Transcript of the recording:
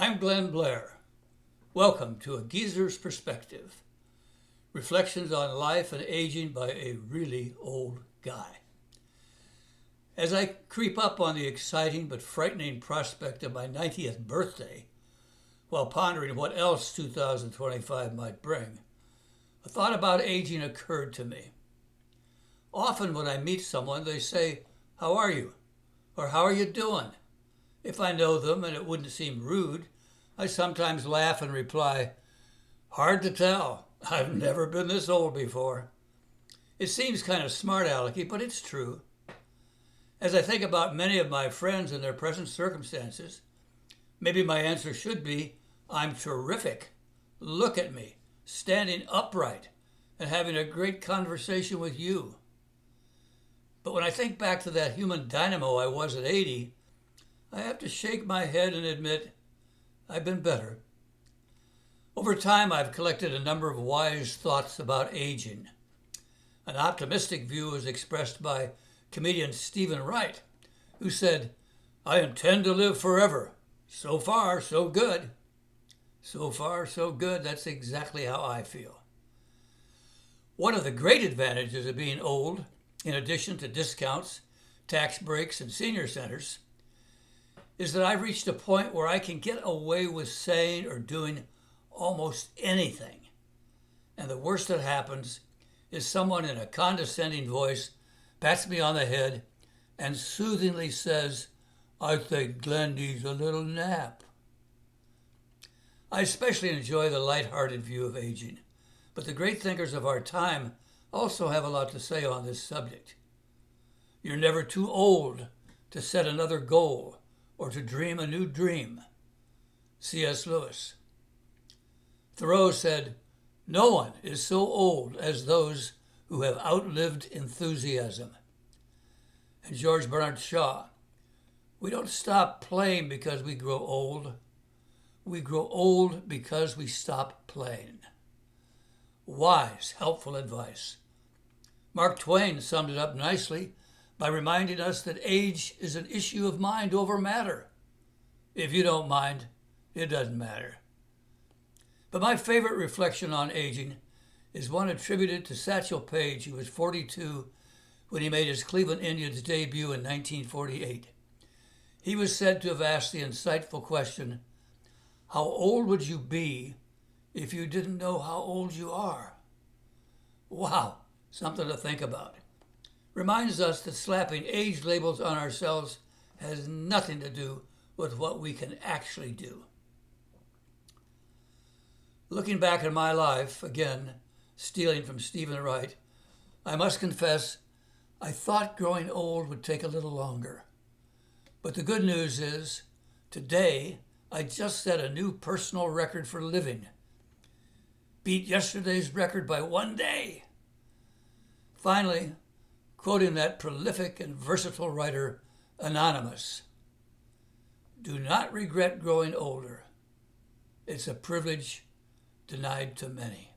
I'm Glenn Blair. Welcome to A Geezer's Perspective. Reflections on life and aging by a really old guy. As I creep up on the exciting but frightening prospect of my 90th birthday, while pondering what else 2025 might bring, a thought about aging occurred to me. Often when I meet someone, they say, "How are you?" or "How are you doing?" If I know them and it wouldn't seem rude, I sometimes laugh and reply, "Hard to tell. I've never been this old before." It seems kind of smart-alecky, but it's true. As I think about many of my friends and their present circumstances, maybe my answer should be, I'm terrific. Look at me, standing upright and having a great conversation with you. But when I think back to that human dynamo I was at 80, I have to shake my head and admit I've been better. Over time, I've collected a number of wise thoughts about aging. An optimistic view is expressed by comedian Steven Wright, who said, "I intend to live forever. So far, so good." So far, so good. That's exactly how I feel. One of the great advantages of being old, in addition to discounts, tax breaks, and senior centers, is that I've reached a point where I can get away with saying or doing almost anything. And the worst that happens is someone in a condescending voice pats me on the head and soothingly says, "I think Glenn needs a little nap." I especially enjoy the lighthearted view of aging, but the great thinkers of our time also have a lot to say on this subject. You're never too old to set another goal or to dream a new dream. C.S. Lewis. Thoreau said, "No one is so old as those who have outlived enthusiasm." And George Bernard Shaw, "We don't stop playing because we grow old. We grow old because we stop playing." Wise, helpful advice. Mark Twain summed it up nicely by reminding us that age is an issue of mind over matter. If you don't mind, it doesn't matter. But my favorite reflection on aging is one attributed to Satchel Paige, who was 42 when he made his Cleveland Indians debut in 1948. He was said to have asked the insightful question, "How old would you be if you didn't know how old you are?" Wow, something to think about. Reminds us that slapping age labels on ourselves has nothing to do with what we can actually do. Looking back at my life, again, stealing from Steven Wright, I must confess I thought growing old would take a little longer. But the good news is, today I just set a new personal record for living. Beat yesterday's record by 1 day. Finally, quoting that prolific and versatile writer, Anonymous, "Do not regret growing older. It's a privilege denied to many."